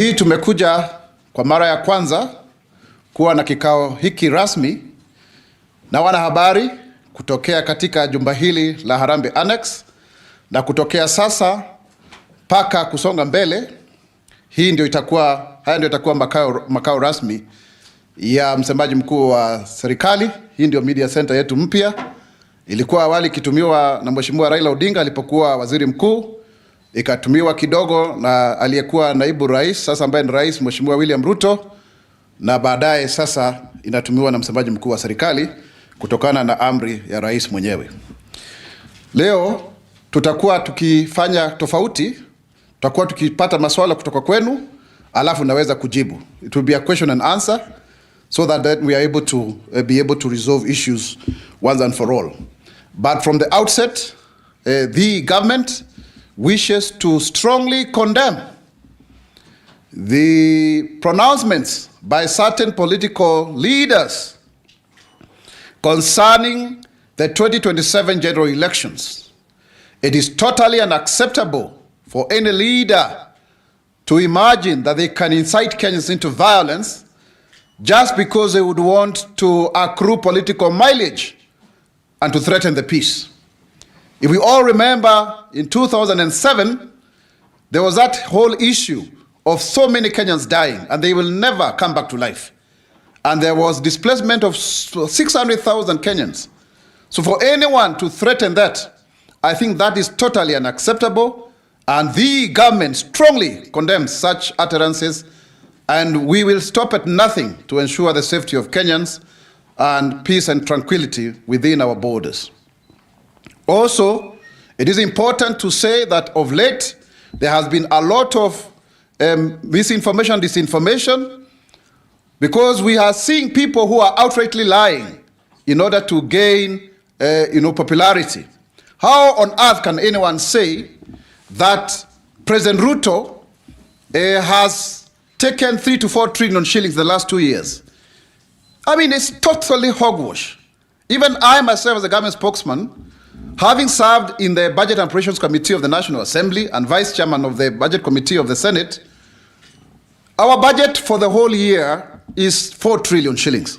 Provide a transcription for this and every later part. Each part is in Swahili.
Hii tumekuja kwa mara ya kwanza kuwa na kikao hiki rasmi na wanahabari kutokea katika jumba hili la Harambee Annex, na kutokea sasa paka kusonga mbele, haya ndio itakuwa makao rasmi ya msemaji mkuu wa serikali. Hii ndio media center yetu mpya. Ilikuwa awali ikitumiwa na Mheshimiwa Raila Odinga alipokuwa waziri mkuu, ikatumiwa kidogo na aliyekuwa naibu rais, sasa ambaye ni rais, Mheshimiwa William Ruto, na baadaye sasa inatumiwa na msemaji mkuu wa serikali kutokana na amri ya rais mwenyewe. Leo tutakuwa tukifanya tofauti, tutakuwa tukipata maswala kutoka kwenu, alafu naweza kujibu. It will be a question and answer so that we are able to be able to resolve issues once and for all. But from the outset, the government wishes to strongly condemn the pronouncements by certain political leaders concerning the 2027 general elections. It is totally unacceptable for any leader to imagine that they can incite Kenyans into violence just because they would want to accrue political mileage and to threaten the peace. If we all remember, in 2007, there was that whole issue of so many Kenyans dying, and they will never come back to life. And there was displacement of 600,000 Kenyans. So for anyone to threaten that, I think that is totally unacceptable, and the government strongly condemns such utterances, and we will stop at nothing to ensure the safety of Kenyans and peace and tranquility within our borders. Also, it is important to say that of late, there has been a lot of misinformation, disinformation, because we are seeing people who are outrightly lying in order to gain popularity. How on earth can anyone say that President Ruto has taken 3 to 4 trillion shillings the last 2 years? I mean, it's totally hogwash. Even I myself, as a government spokesman, having served in the Budget and Appropriations Committee of the National Assembly and Vice Chairman of the Budget Committee of the Senate, our budget for the whole year is 4 trillion shillings.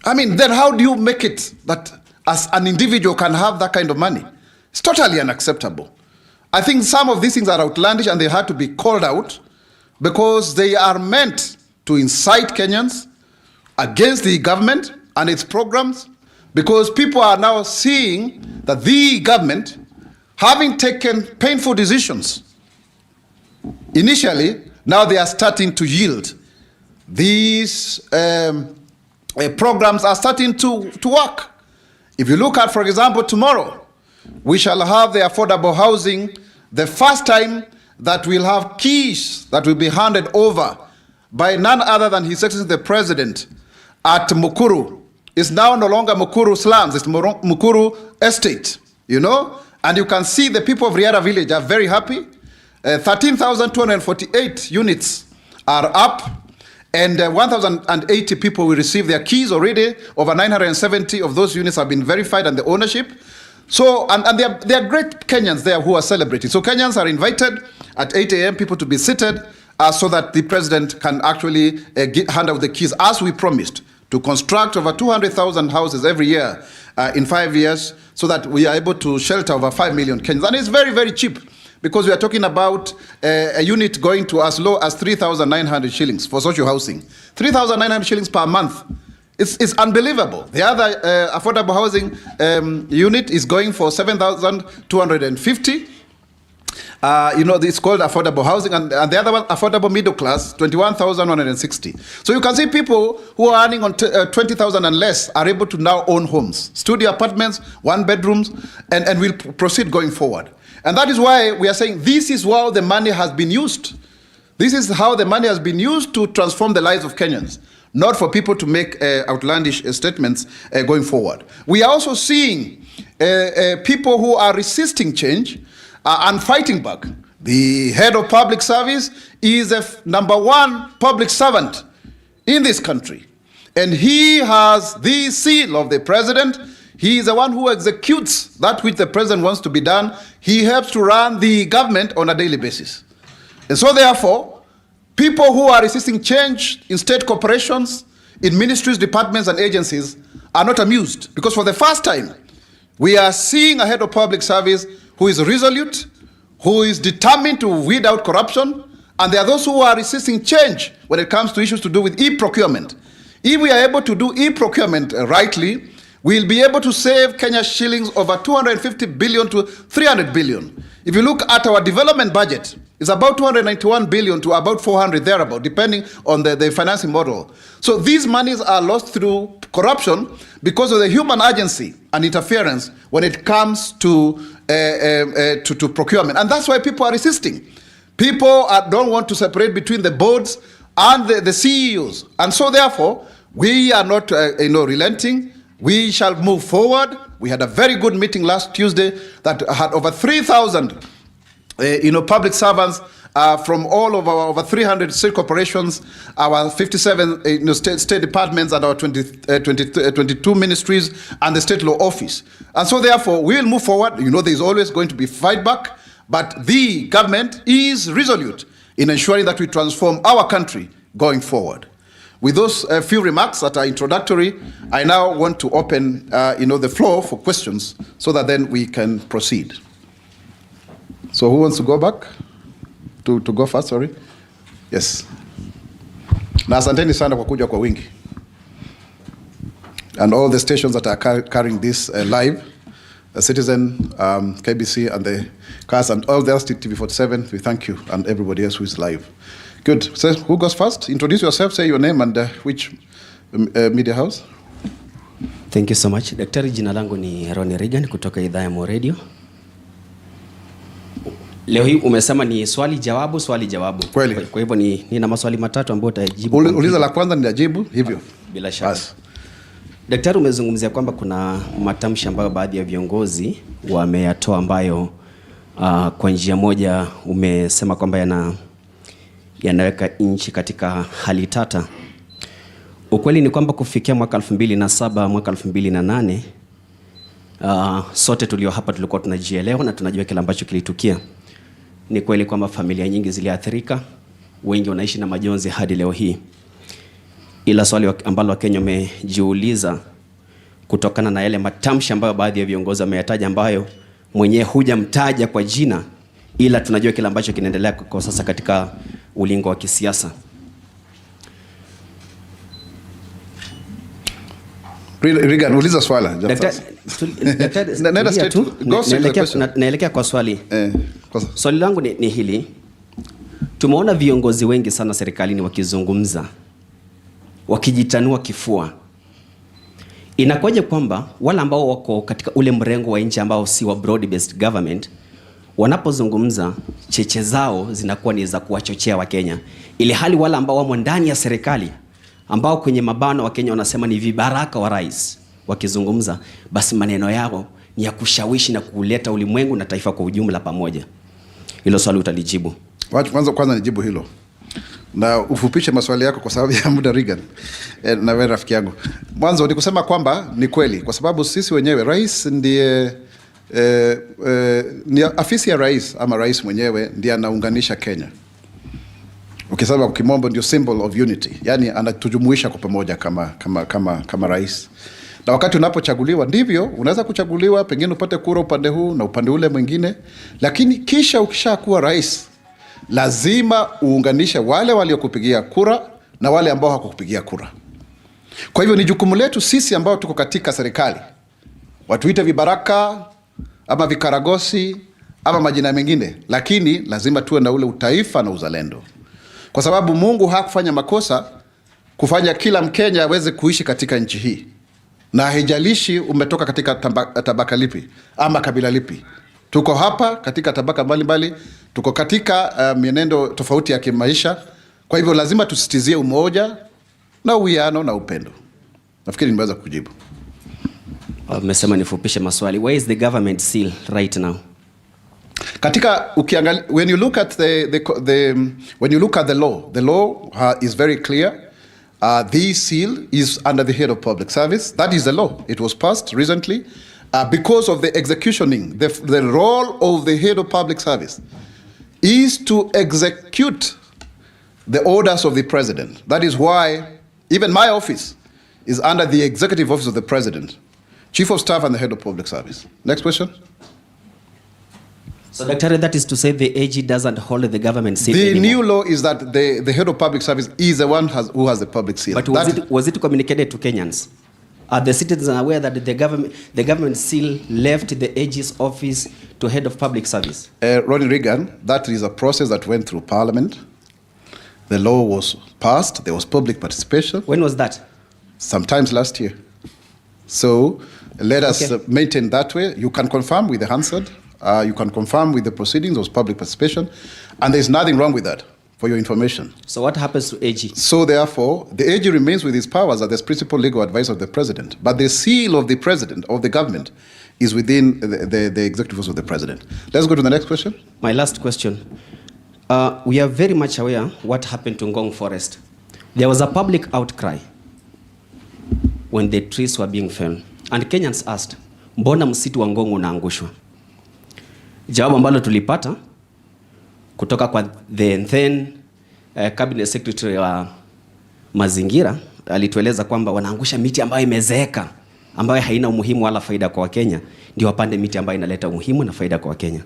I mean, then how do you make it that as an individual can have that kind of money? It's totally unacceptable. I think some of these things are outlandish and they had to be called out because they are meant to incite Kenyans against the government and its programs, because people are now seeing that the government, having taken painful decisions initially, now they are starting to yield. These programs are starting to work. If you look at, for example, tomorrow, we shall have the affordable housing, the first time that we'll have keys that will be handed over by none other than His Excellency the President at Mukuru. It's now no longer Mukuru slums, it's Mukuru estate, you know? And you can see the people of Riara village are very happy. 13,248 units are up, and 1,080 people will receive their keys already. Over 970 of those units have been verified and the ownership. So, and there are great Kenyans there who are celebrating. So Kenyans are invited at 8 a.m. people to be seated so that the president can actually hand out the keys, as we promised, to construct over 200,000 houses every year in 5 years, so that we are able to shelter over 5 million Kenyans. And it's very, very cheap, because we are talking about a unit going to as low as 3,900 shillings for social housing. 3,900 shillings per month. It's unbelievable. The other affordable housing unit is going for 7,250. It's called affordable housing, and the other one, affordable middle class, 21,160. So you can see people who are earning on 20,000 and less are able to now own homes, studio apartments, 1 bedrooms, and will proceed going forward. And that is why we are saying this is how the money has been used. This is how the money has been used to transform the lives of Kenyans, not for people to make outlandish statements going forward. We are also seeing people who are resisting change and fighting back. The head of public service is the #1 public servant in this country, and he has the seal of the president. He is the one who executes that which the president wants to be done. He helps to run the government on a daily basis. And so therefore, people who are resisting change in state corporations, in ministries, departments, and agencies are not amused, because for the first time, we are seeing a head of public service who is resolute, who is determined to weed out corruption, and there are those who are resisting change when it comes to issues to do with e-procurement. If we are able to do e-procurement rightly, we'll be able to save Kenya shillings over 250 billion to 300 billion. If you look at our development budget, it's about 291 billion to about 400 thereabout, depending on the financing model. So these monies are lost through corruption because of the human agency and interference when it comes to procurement. And that's why people are resisting. People don't want to separate between the boards and the CEOs. And so therefore, we are not relenting. We shall move forward. We had a very good meeting last Tuesday that had over 3,000 public servants from all of our over 300 state corporations, our 57 state departments, and our 22 ministries, and the state law office. And so therefore, we will move forward. There's always going to be fight back, but the government is resolute in ensuring that we transform our country going forward. With those few remarks that are introductory, I now want to open the floor for questions so that then we can proceed. So who wants to go back? To go first, sorry. Yes. Na asanteni sana kwa kuja kwa wingi. And all the stations that are carrying this live, Citizen, KBC, and the CAS, and all the else, TV47, we thank you, and everybody else who is live. Good. So who goes first? Introduce yourself, say your name and which media house. Thank you so much. Daktari, jina langu ni Ronnie Reagan kutoka idhaa ya Mwaura Radio. Leo hii umesema ni swali jawabu. Kweli. Kwa hivyo nina maswali matatu ambayo utajibu. Uliza la kwanza nitajibu hivyo. Bila shaka. Daktari, umezungumzia kwamba kuna matamshi ambayo baadhi ya viongozi wameyatoa ambayo kwa njia moja umesema kwamba yanaweka nchi katika hali tata. Ukweli ni kwamba kufikia mwaka 2007, mwaka 2008, sote tulio hapa tulikuwa tunajielewa na tunajua kile ambacho kilitukia. Ni kweli kwamba familia nyingi ziliathirika, wengi wanaishi na majonzi hadi leo hii. Ila swali ambalo Wakenya wamejiuliza kutokana na yale matamshi ambayo baadhi ya viongozi wameyataja, ambayo mwenyewe hujamtaja kwa jina, ila tunajua kile ambacho kinaendelea kwa sasa katika ulingo wa kisiasa. Reagan, uliza swala. Naelekea kwa swali. Swali langu ni hili. Tumeona viongozi wengi sana serikalini wakizungumza, wakijitanua kifua. Inakuwaje kwamba wale ambao wako katika ule mrengo wa nchi ambao si wa broad based government, wanapozungumza cheche zao zinakuwa ni za kuwachochea Wakenya, ili hali wale ambao wamo ndani ya serikali, ambao kwenye mabano Wakenya wanasema ni vibaraka wa rais, wakizungumza basi maneno yao ni ya kushawishi na kuleta ulimwengu na taifa kwa ujumla pamoja? Hilo swali utalijibu. Kwanza nijibu hilo. Na ufupishe maswali yako kwa sababu ya muda, Reagan. Na wewe rafiki yangu. Mwanzo ni kusema kwamba ni kweli, kwa sababu sisi wenyewe rais ndiye ni afisi ya rais ama rais mwenyewe ndiye anaunganisha Kenya. Ukisema kwa kimombo ndio symbol of unity. Yaani anatujumuisha kwa pamoja kama rais. Na wakati unapochaguliwa ndivyo unaweza kuchaguliwa, pengine upate kura upande huu na upande ule mwingine, lakini kisha ukishakuwa rais lazima uunganishe wale waliokupigia kura na wale ambao hawakukupigia kura. Kwa hivyo ni jukumu letu sisi ambao tuko katika serikali, watuite vibaraka ama vikaragosi ama majina mengine, lakini lazima tuwe na ule utaifa na uzalendo. Kwa sababu Mungu hakufanya makosa kufanya kila Mkenya aweze kuishi katika nchi hii. Na haijalishi umetoka katika tabaka lipi ama kabila lipi. Tuko hapa katika tabaka mbalimbali, tuko katika mienendo tofauti ya kimaisha. Kwa hivyo lazima tusitizie umoja na uwiano na upendo. Nafikiri nimeweza kujibu. Umesema nifupishe maswali. Where is the government seal right now? Katika ukiangalia, when you look at the law is very clear. The seal is under the head of public service. That is the law. It was passed recently because of the executioning. The role of the head of public service is to execute the orders of the president. That is why even my office is under the executive office of the president, chief of staff and the head of public service. Next question. So, Dr. that is to say the AG doesn't hold the government seal anymore. The new law is that the head of public service is the one who has the public seal. But was it communicated to Kenyans? Are the citizens aware that the government seal left the AG's office to head of public service? Ronnie Reagan, that is a process that went through Parliament. The law was passed. There was public participation. When was that? Sometimes last year. So let us maintain that way. You can confirm with the Hansard. You can confirm with the proceedings of public participation. And there's nothing wrong with that, for your information. So what happens to AG? So therefore, the AG remains with his powers as the principal legal advisor of the president. But the seal of the president, of the government, is within the executive office of the president. Let's go to the next question. My last question. We are very much aware what happened to Ngong Forest. There was a public outcry when the trees were being felled. And Kenyans asked, mbona msitu wa Ngong unaangushwa? Jawabu ambalo tulipata kutoka kwa the then cabinet secretary wa mazingira alitueleza kwamba wanaangusha miti ambayo imezeeka, ambayo haina umuhimu wala faida kwa Wakenya, ndio wapande miti ambayo inaleta umuhimu na faida kwa Wakenya.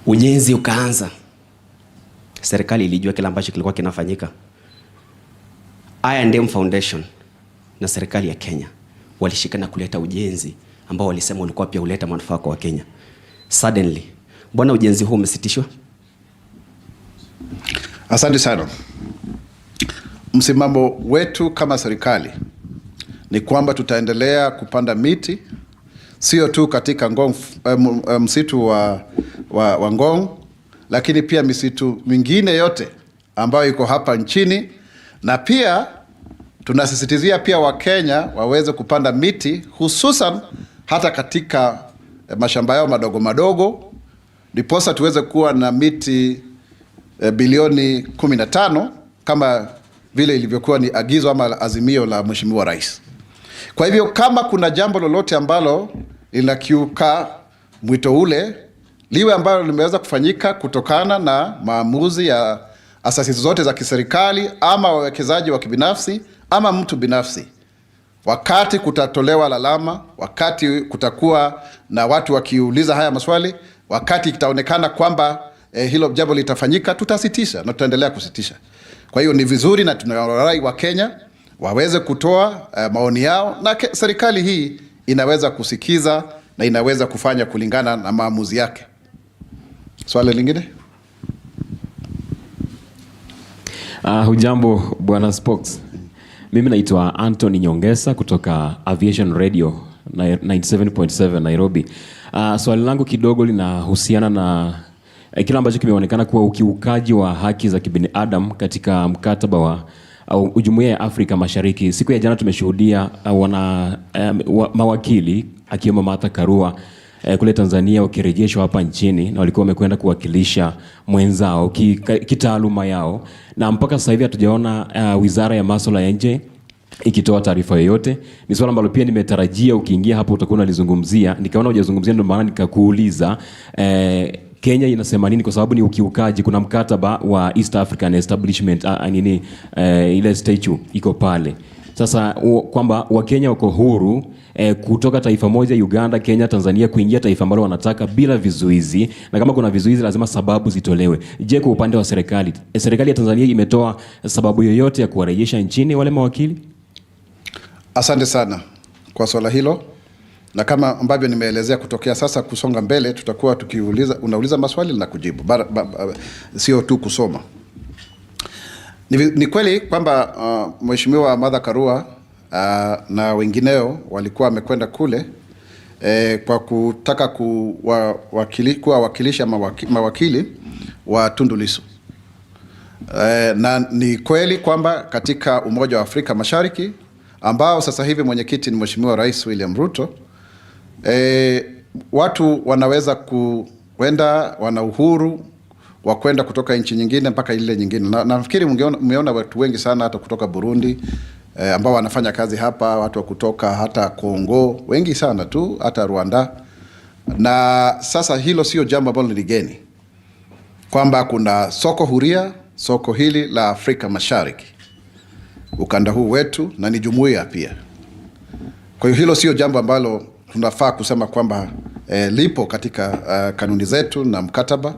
Ujenzi ukaanza. Serikali ilijua kile ambacho kilikuwa kinafanyika. I&M Foundation na serikali ya Kenya walishikana kuleta ujenzi ambao walisema ulikuwa pia uleta manufaa kwa Wakenya. Suddenly, mbona ujenzi huu umesitishwa? Asante sana. Msimamo wetu kama serikali ni kwamba tutaendelea kupanda miti, sio tu katika Ngong, msitu wa Ngong, lakini pia misitu mingine yote ambayo iko hapa nchini, na pia tunasisitizia pia Wakenya waweze kupanda miti, hususan hata katika mashamba yao madogo madogo, ndiposa tuweze kuwa na miti bilioni 15 kama vile ilivyokuwa ni agizo ama azimio la Mheshimiwa Rais. Kwa hivyo kama kuna jambo lolote ambalo linakiuka mwito ule, liwe ambalo limeweza kufanyika kutokana na maamuzi ya asasi zote za kiserikali ama wawekezaji wa kibinafsi ama mtu binafsi, wakati kutatolewa lalama, wakati kutakuwa na watu wakiuliza haya maswali, wakati kitaonekana kwamba hilo jambo litafanyika, tutasitisha na tutaendelea kusitisha. Kwa hiyo ni vizuri na tunawarai wa Kenya waweze kutoa maoni yao, na serikali hii inaweza kusikiza na inaweza kufanya kulingana na maamuzi yake. Swali lingine? Hujambo Bwana Spokes. Mimi naitwa Anthony Nyongesa kutoka Aviation Radio 97.7 Nairobi. Swali langu kidogo linahusiana na kile ambacho kimeonekana kuwa ukiukaji wa haki za kibinadamu katika mkataba wa Jumuiya ya Afrika Mashariki. Siku ya jana tumeshuhudia mawakili akiwemo Martha Karua kule Tanzania wakirejeshwa hapa nchini, na walikuwa wamekwenda kuwakilisha mwenzao kitaaluma yao, na mpaka sasa hivi hatujaona Wizara ya Masuala ya Nje ikitoa taarifa yoyote. Ni swala ambalo pia nimetarajia ukiingia hapo utakuwa unalizungumzia. Nikaona hujazungumzia, ndio maana nikakuuliza Kenya inasema nini, kwa sababu ni ukiukaji. Kuna mkataba wa East African Establishment ile statute iko pale. Sasa kwamba Wakenya wako huru kutoka taifa moja, Uganda, Kenya, Tanzania, kuingia taifa ambalo wanataka bila vizuizi, na kama kuna vizuizi lazima sababu zitolewe. Je, kwa upande wa serikali, serikali ya Tanzania imetoa sababu yoyote ya kuwarejesha nchini wale mawakili? Asante sana kwa swala hilo, na kama ambavyo nimeelezea, kutokea sasa kusonga mbele tutakuwa unauliza maswali na kujibu, sio tu kusoma. Ni kweli kwamba Mheshimiwa Martha Karua na wengineo walikuwa wamekwenda kule kwa kutaka kuwakilisha mawakili wa Tundu Lissu. Na ni kweli kwamba katika Umoja wa Afrika Mashariki, ambao sasa hivi mwenyekiti ni Mheshimiwa Rais William Ruto, watu wanaweza kuenda, wana uhuru wa kwenda kutoka nchi nyingine mpaka ile nyingine. Na nafikiri mmeona watu wengi sana hata kutoka Burundi ambao wanafanya kazi hapa, watu wa kutoka hata Kongo, wengi sana tu, hata Rwanda. Na sasa hilo sio jambo ambalo ni geni, kwamba kuna soko huria, soko hili la Afrika Mashariki, ukanda huu wetu, na ni jumuiya pia. Kwa hiyo hilo sio jambo ambalo tunafaa kusema kwamba lipo katika kanuni zetu na mkataba,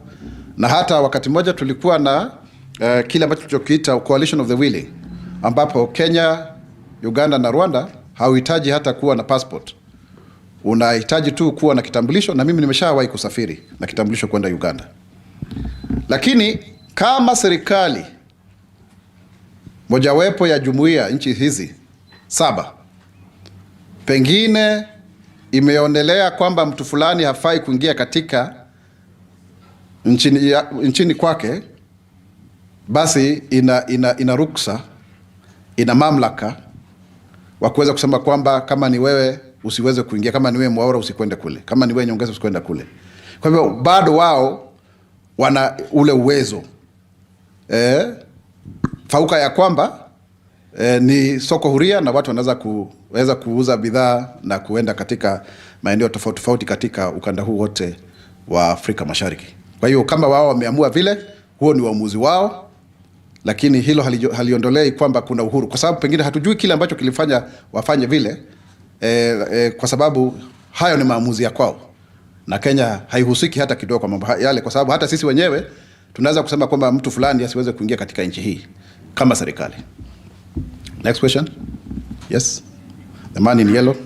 na hata wakati mmoja tulikuwa na kile ambacho tulichokiita coalition of the willing, ambapo Kenya, Uganda na Rwanda hauhitaji hata kuwa na passport. Unahitaji tu kuwa na kitambulisho, na mimi nimeshawahi kusafiri na kitambulisho kwenda Uganda. Lakini kama serikali mojawapo ya jumuiya nchi hizi 7 pengine imeonelea kwamba mtu fulani hafai kuingia katika nchini kwake, basi ina ruksa, ina mamlaka wa kuweza kusema kwamba kama ni wewe usiweze kuingia, kama ni wewe Mwaura usikwende kule, kama ni wewe Nyongeza usikwenda kule. Kwa hivyo bado wao wana ule uwezo fauka ya kwamba ni soko huria na watu wanaweza kuuza bidhaa na kuenda katika maeneo tofauti tofauti katika ukanda huu wote wa Afrika Mashariki. Kwa hiyo kama wao wameamua vile, huo ni uamuzi wao, lakini hilo haliondolei kwamba kuna uhuru, kwa sababu pengine hatujui kile ambacho kilifanya wafanye vile, kwa sababu hayo ni maamuzi ya kwao, na Kenya haihusiki hata kidogo kwa mambo yale, kwa sababu hata sisi wenyewe tunaweza kusema kwamba mtu fulani asiweze kuingia katika nchi hii kama serikali. Next question. Yes. The man in yellow.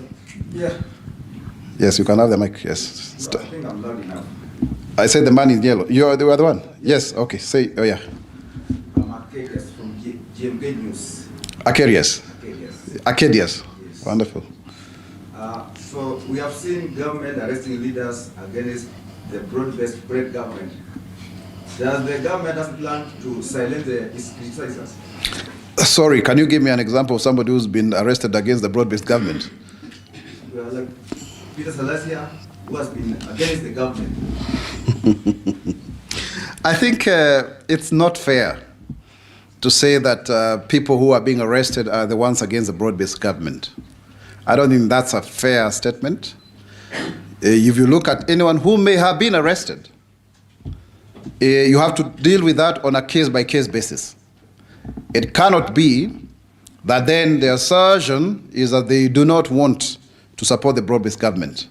Yeah. Yes, you can have the mic. Yes. I think I'm loud enough. I said the man in yellow. You are the other one? Yes. Okay. Say, oh yeah. I'm Arcadius from GMK News. Arcadius. Arcadius. Arcadius. Yes. Wonderful. So we have seen government arresting leaders against the broad-based spread government. Does the government has planned to silence the criticizers? Sorry, can you give me an example of somebody who's been arrested against the broad-based government? Well, like Peter Salasia, who has been against the government. I think it's not fair to say that people who are being arrested are the ones against the broad-based government. I don't think that's a fair statement. If you look at anyone who may have been arrested, you have to deal with that on a case-by-case basis. It cannot be that then the assertion is that they do not want to support the broad-based government.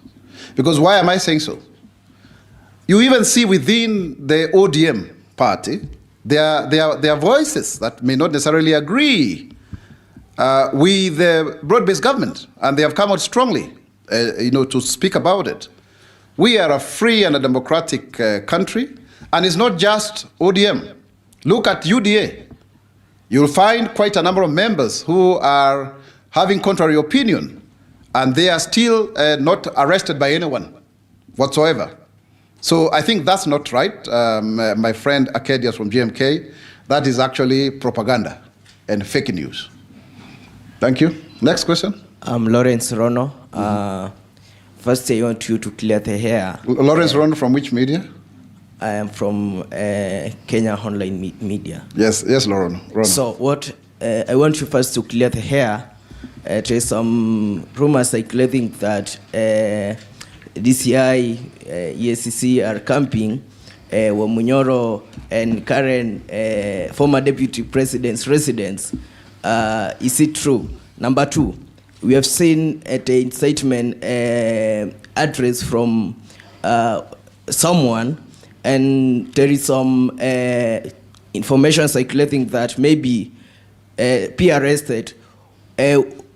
Because why am I saying so? You even see within the ODM party, there are voices that may not necessarily agree with the broad-based government, and they have come out strongly, to speak about it. We are a free and a democratic country, and it's not just ODM. Look at UDA. You'll find quite a number of members who are having contrary opinion, and they are still not arrested by anyone whatsoever. So I think that's not right, my friend Arcadius from GMK. That is actually propaganda and fake news. Thank you. Next question. I'm Lawrence Rono. First, I want you to clear the hair. Lawrence Rono from which media? I am from Kenya Online Media. Yes, Rono. So what I want you first to clear the hair. There's some rumors circulating that DCI, EACC are camping Mwaura and current former deputy president's residence. Is it true? Number 2, we have seen the incitement address from someone, and there is some information circulating that maybe be arrested.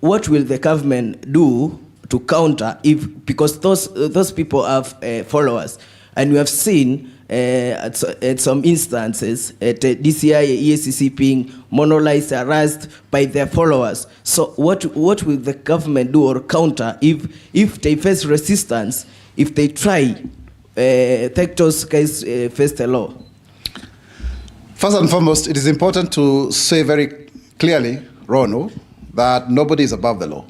What will the government do to counter because those people have followers, and we have seen at some instances at DCI, EACC being monolized, harassed by their followers. So what will the government do or counter if they face resistance, if they try take those guys face the law? First and foremost, it is important to say very clearly, Rono, that nobody is above the law.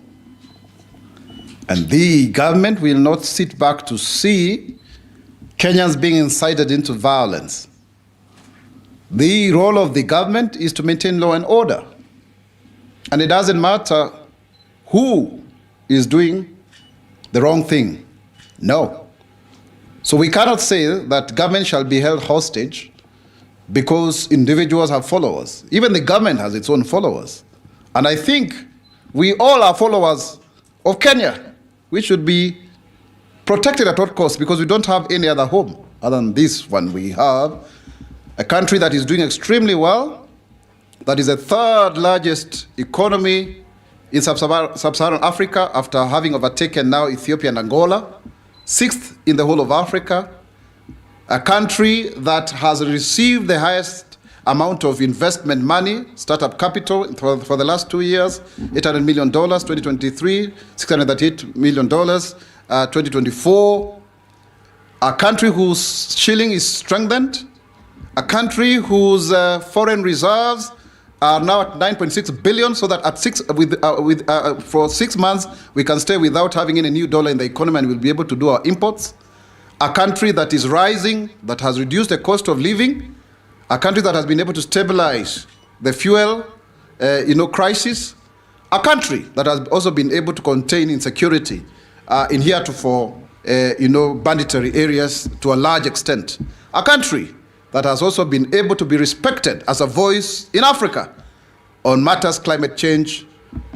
And the government will not sit back to see Kenyans being incited into violence. The role of the government is to maintain law and order. And it doesn't matter who is doing the wrong thing. No. So we cannot say that government shall be held hostage because individuals have followers. Even the government has its own followers. And I think we all are followers of Kenya. We should be protected at all costs because we don't have any other home other than this one. We have a country that is doing extremely well, that is the third largest economy in sub-Saharan Africa after having overtaken now Ethiopia and Angola, sixth in the whole of Africa, a country that has received the highest amount of investment money, startup capital for the last 2 years, $800 million, 2023, $638 million, 2024, a country whose shilling is strengthened, a country whose foreign reserves are now at 9.6 billion, so that at for 6 months we can stay without having any new dollar in the economy and we'll be able to do our imports. A country that is rising, that has reduced the cost of living, a country that has been able to stabilize the fuel crisis, a country that has also been able to contain insecurity in heretofore banditry areas to a large extent, a country that has also been able to be respected as a voice in Africa on matters climate change,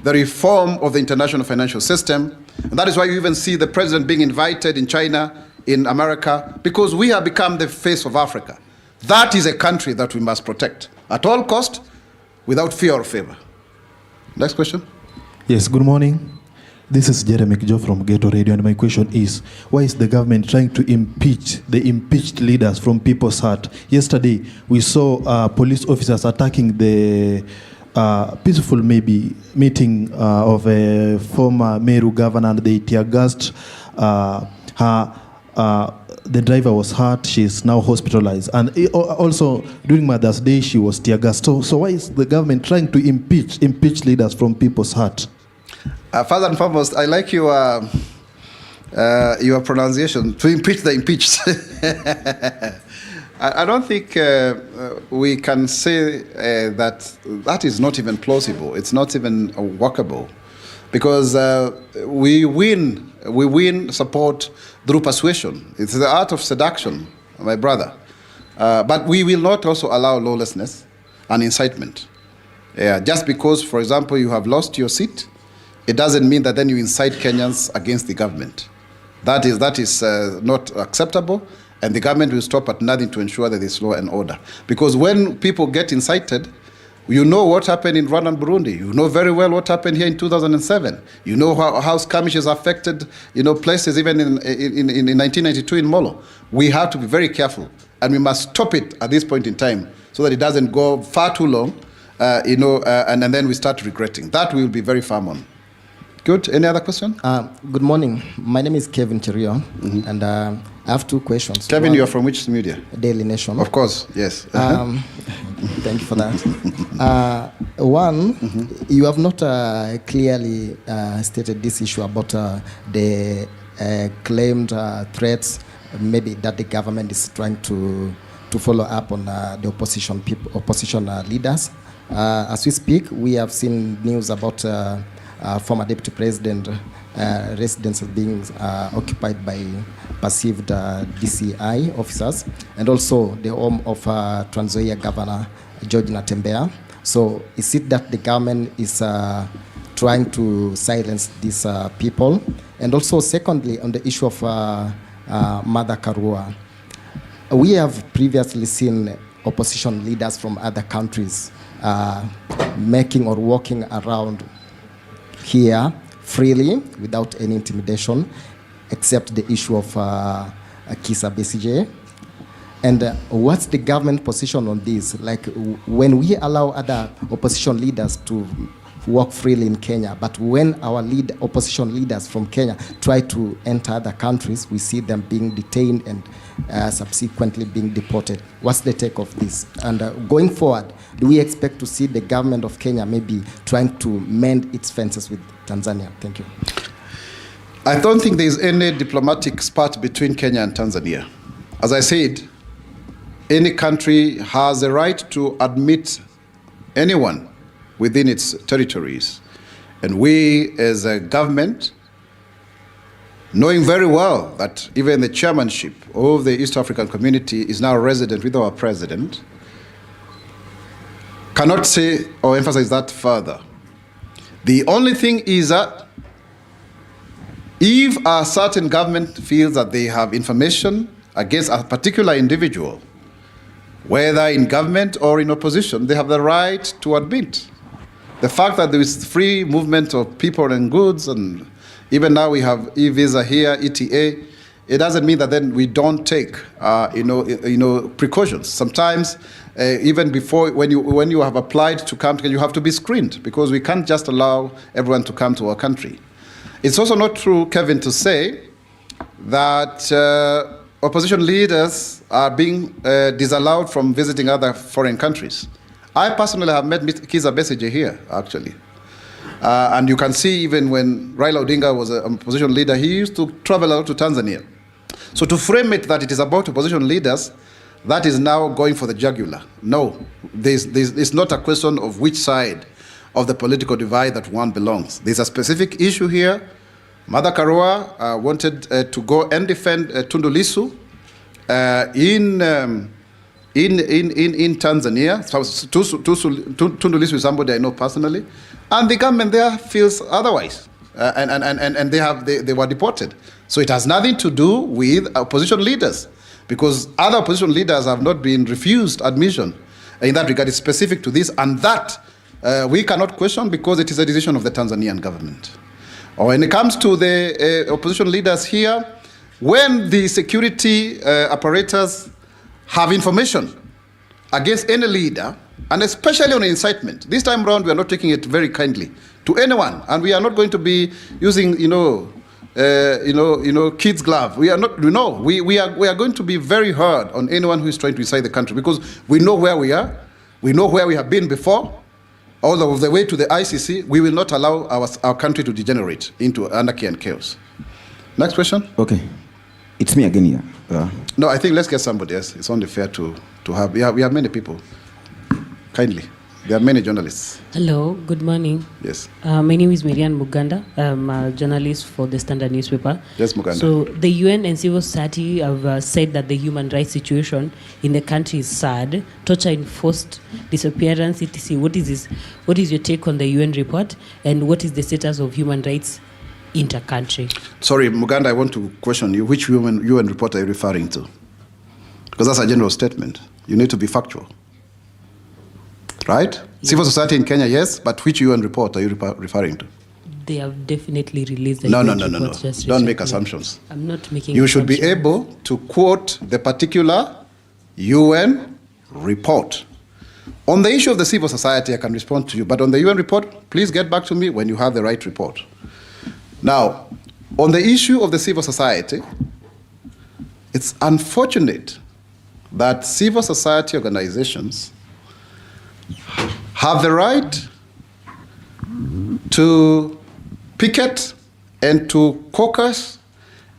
the reform of the international financial system. And that is why you even see the president being invited in China, in America, because we have become the face of Africa. That is a country that we must protect at all cost, without fear or favor. Next question. Yes, good morning. This is Jeremy Kijo from Ghetto Radio, and my question is, why is the government trying to impeach the impeached leaders from People's Heart? Yesterday, we saw police officers attacking the peaceful meeting of a former Meru governor, and they tear-gassed the driver was hurt. She is now hospitalized. And also, during Mother's Day, she was tear-gassed. So why is the government trying to impeach leaders from People's Heart? First and foremost, I like your pronunciation, to impeach the impeached. I don't think we can say that is not even plausible. It's not even workable, because we win support through persuasion. It's the art of seduction, my brother. But we will not also allow lawlessness and incitement. Just because, for example, you have lost your seat, it doesn't mean that then you incite Kenyans against the government. That is not acceptable, and the government will stop at nothing to ensure that there's law and order. Because when people get incited, you know what happened in Rwanda and Burundi. You know very well what happened here in 2007. You know how skirmishes affected places even in 1992 in Molo. We have to be very careful, and we must stop it at this point in time so that it doesn't go far too long, and then we start regretting. That we will be very firm on. Good. Any other question? Good morning. My name is Kevin Cherio, and I have two questions. Kevin, you are from which media? Daily Nation. Of course, yes. Thank you for that. One, you have not clearly stated this issue about the claimed threats, maybe that the government is trying to follow up on the opposition leaders. As we speak, we have seen news about former deputy president residences being occupied by perceived DCI officers, and also the home of Trans Nzoia Governor George Natembeya. So is it that the government is trying to silence these people? And also, secondly, on the issue of Martha Karua, we have previously seen opposition leaders from other countries making or walking around here freely without any intimidation, except the issue of Kizza Besigye. And what's the government position on this? Like, when we allow other opposition leaders to walk freely in Kenya, but when our opposition leaders from Kenya try to enter other countries, we see them being detained and subsequently being deported. What's the take of this? And going forward, do we expect to see the government of Kenya maybe trying to mend its fences with Tanzania? Thank you. I don't think there is any diplomatic spat between Kenya and Tanzania. As I said, any country has a right to admit anyone within its territories. And we, as a government, knowing very well that even the chairmanship of the East African Community is now resident with our president, cannot say or emphasize that further. The only thing is that if a certain government feels that they have information against a particular individual, whether in government or in opposition, they have the right to admit. The fact that there is free movement of people and goods, and even now we have e-visa here, ETA, it doesn't mean that then we don't take, precautions. Sometimes, even before, when you have applied to come, you have to be screened, because we can't just allow everyone to come to our country. It's also not true, Kevin, to say that opposition leaders are being disallowed from visiting other foreign countries. I personally have met Kizza Besigye here, actually. And you can see even when Raila Odinga was an opposition leader, he used to travel out to Tanzania. So to frame it that it is about opposition leaders, that is now going for the jugular. No, it's not a question of which side of the political divide that one belongs. There's a specific issue here. Mother Karua wanted to go and defend Tundu Lissu in Tanzania. So Tundu Lissu is somebody I know personally, and the government there feels otherwise, and they were deported. So it has nothing to do with opposition leaders, because other opposition leaders have not been refused admission. In that regard, it's specific to this, and that we cannot question, because it is a decision of the Tanzanian government. Or when it comes to the opposition leaders here, when the security apparatus have information against any leader, and especially on incitement, this time around we are not taking it very kindly to anyone, and we are not going to be using, kids' glove. We are not. We are going to be very hard on anyone who is trying to incite the country, because we know where we are, we know where we have been before. All the way to the ICC, we will not allow our country to degenerate into anarchy and chaos. Next question. Okay, it's me again here. No, I think let's get somebody else. It's only fair to have. We have many people. Kindly. There are many journalists. Hello, good morning. Yes. My name is Marian Muganda. I'm a journalist for the Standard newspaper. Yes, Muganda. So the UN and civil society have said that the human rights situation in the country is sad. Torture, enforced disappearance, etc. What is your take on the UN report, and what is the status of human rights inter-country? Sorry, Muganda, I want to question you. Which UN report are you referring to? Because that's a general statement. You need to be factual. Right? Yes. Civil society in Kenya, yes, but which UN report are you referring to? They have definitely released the No. report. Don't make assumptions. I'm not making You should be able to quote the particular UN report. On the issue of the civil society, I can respond to you, but on the UN report, please get back to me when you have the right report. Now, on the issue of the civil society, it's unfortunate that civil society organizations have the right to picket and to caucus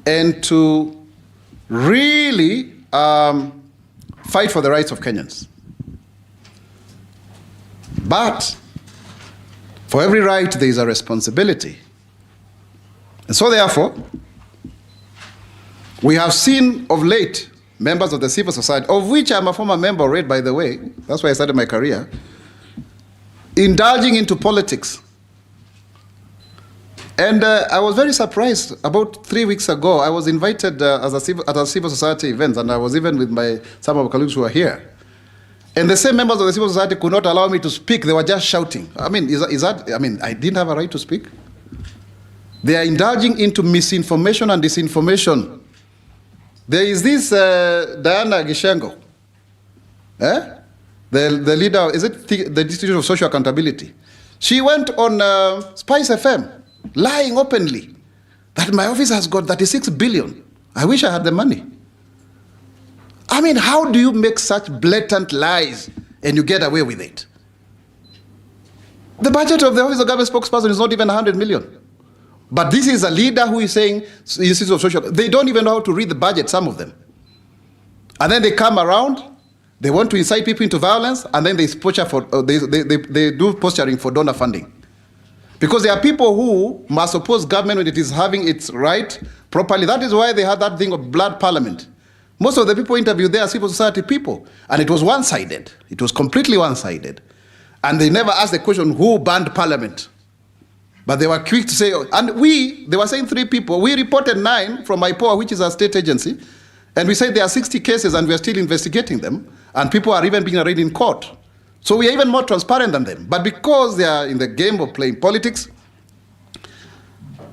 and to really fight for the rights of Kenyans. But for every right, there is a responsibility. And so therefore, we have seen of late members of the civil society, of which I'm a former member already, by the way, that's why I started my career, indulging into politics. And I was very surprised. About 3 weeks ago, I was invited at a civil society event, and I was even with some of my colleagues who are here. And the same members of the civil society could not allow me to speak. They were just shouting. I mean, I didn't have a right to speak. They are indulging into misinformation and disinformation. There is this Diana Gishengo, the leader, is it the Institute of Social Accountability? She went on Spice FM, lying openly that my office has got 36 billion. I wish I had the money. I mean, how do you make such blatant lies and you get away with it? The budget of the Office of Government Spokesperson is not even 100 million. But this is a leader who is saying, Institute of Social, they don't even know how to read the budget, some of them. And then they come around, they want to incite people into violence, and then they do posturing for donor funding. Because there are people who must oppose government when it is having its right properly. That is why they had that thing of blood parliament. Most of the people interviewed there are civil society people, and it was one-sided. It was completely one-sided. And they never asked the question, who banned parliament? But they were quick to say, and they were saying 3 people. We reported 9 from IPOA, which is a state agency. And we said there are 60 cases and we're still investigating them. And people are even being arraigned in court. So we are even more transparent than them. But because they are in the game of playing politics,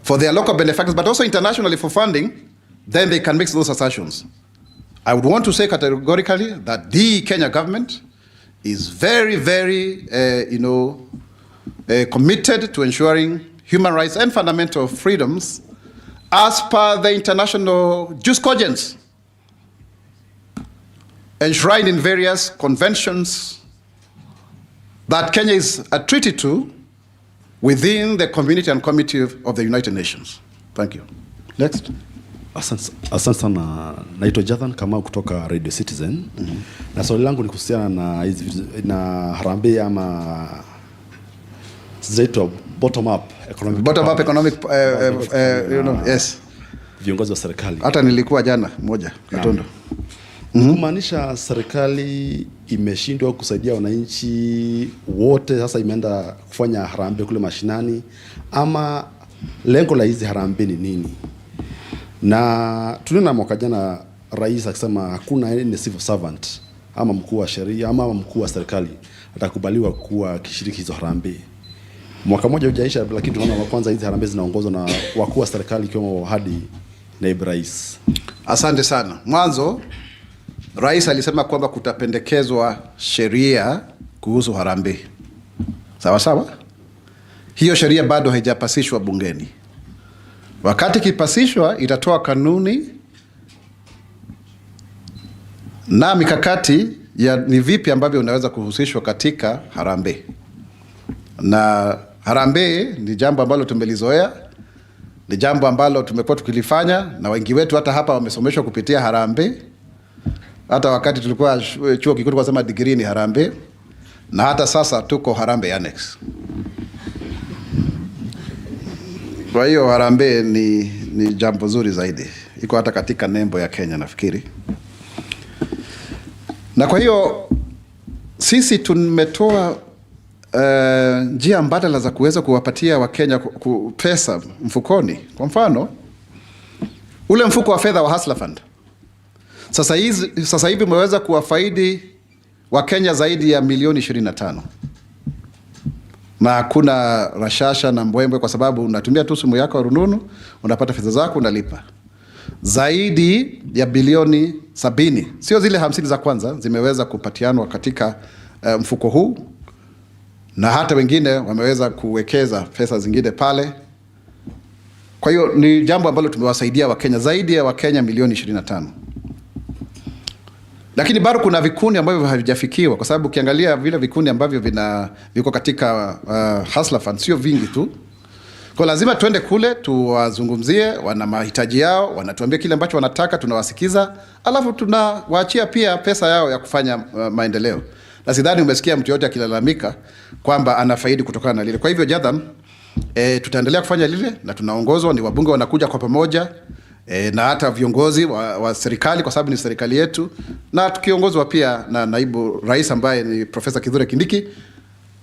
for their local benefactors, but also internationally for funding, then they can make those assertions. I would want to say categorically that the Kenya government is very, very, committed to ensuring human rights and fundamental freedoms as per the international jurisprudence enshrined in various conventions that Kenya is a treaty to within the community and committee of the United Nations. Thank you. Next. Asante sana, naitwa Jathan Kamau kutoka Radio Citizen. Na swali langu ni kuhusiana na harambee ama zaitwa bottom up economic yes. Viongozi wa serikali. Hata nilikuwa jana moja Katondo. Kumaanisha serikali imeshindwa kusaidia wananchi wote, sasa imeenda kufanya harambee kule mashinani, ama lengo la hizi harambee ni nini? Na tuliona mwaka jana rais akisema hakuna any civil servant ama mkuu wa sheria ama mkuu wa serikali atakubaliwa kuwa kishiriki hizo harambee. Mwaka mmoja hujaisha, lakini tunaona wa kwanza hizi harambee zinaongozwa na wakuu wa serikali ikiwemo hadi naibu rais. Asante sana. Mwanzo rais alisema kwamba kutapendekezwa sheria kuhusu harambee. Sawa sawa? Hiyo sheria bado haijapasishwa bungeni. Wakati kipasishwa itatoa kanuni na mikakati ya ni vipi ambavyo unaweza kuhusishwa katika harambee. Na harambee ni jambo ambalo tumelizoea, ni jambo ambalo tumekuwa tukilifanya, na wengi wetu hata hapa wamesomeshwa kupitia harambee. Hata wakati tulikuwa chuo kikuu tulikuwa sema degree ni harambee, na hata sasa tuko harambee annex. Kwa hiyo harambee ni jambo zuri zaidi. Iko hata katika nembo ya Kenya nafikiri. Na kwa hiyo sisi tumetoa njia mbadala za kuweza kuwapatia Wakenya pesa mfukoni. Kwa mfano, ule mfuko wa fedha wa Hustler Fund. Sasa hivi umeweza kuwafaidi Wakenya zaidi ya milioni 25. Na hakuna rashasha na mbwembwe, kwa sababu unatumia tu simu yako rununu, unapata fedha zako, unalipa. Zaidi ya bilioni 70, sio zile 50 za kwanza, zimeweza kupatianwa katika mfuko huu, na hata wengine wameweza kuwekeza pesa zingine pale. Kwa hiyo ni jambo ambalo tumewasaidia Wakenya, zaidi ya Wakenya milioni 25. Lakini bado kuna vikundi ambavyo havijafikiwa, kwa sababu ukiangalia vile vikundi ambavyo viko katika Hustler Fund sio vingi tu. Kwa lazima tuende kule tuwazungumzie, wana mahitaji yao, wanatuambia kile ambacho wanataka, tunawasikiza, alafu tunawaachia pia pesa yao ya kufanya maendeleo. Na sidhani umesikia mtu yote akilalamika kwamba anafaidi kutokana na lile. Kwa hivyo Jathan, tutaendelea kufanya lile, na tunaongozwa, ni wabunge wanakuja kwa pamoja, na hata viongozi wa serikali, kwa sababu ni serikali yetu, na tukiongozwa pia na naibu rais ambaye ni Profesa Kithure Kindiki,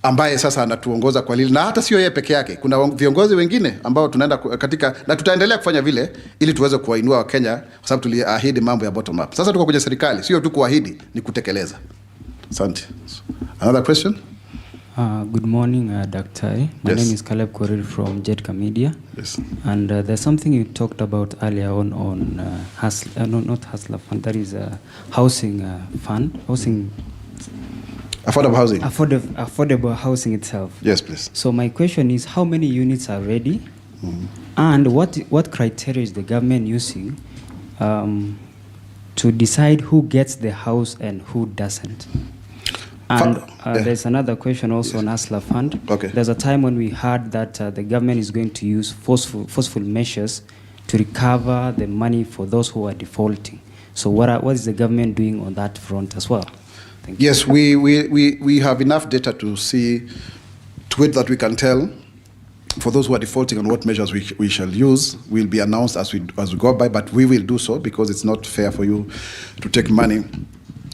ambaye sasa anatuongoza kwa lile. Na hata sio yeye peke yake, kuna viongozi wengine ambao tunaenda katika, na tutaendelea kufanya vile ili tuweze kuwainua Wakenya, kwa sababu tuliahidi mambo ya bottom up. Sasa tuko kwenye serikali, sio tu kuahidi, ni kutekeleza. Asante. Another question? Good morning, Dr. My name is Caleb Korir from Jedka Media. Yes. And there's something you talked about earlier on not Hustler Fund, that is a housing fund, affordable housing. Affordable housing itself. Yes, please. So my question is, how many units are ready? And what criteria is the government using to decide who gets the house and who doesn't? And there's another question also on Hustler Fund. Okay. There's a time when we heard that the government is going to use forceful measures to recover the money for those who are defaulting. So what is the government doing on that front as well? Thank you. Yes, we have enough data to see to it that we can tell for those who are defaulting on what measures we shall use. Will be announced as we go by, but we will do so because it's not fair for you to take money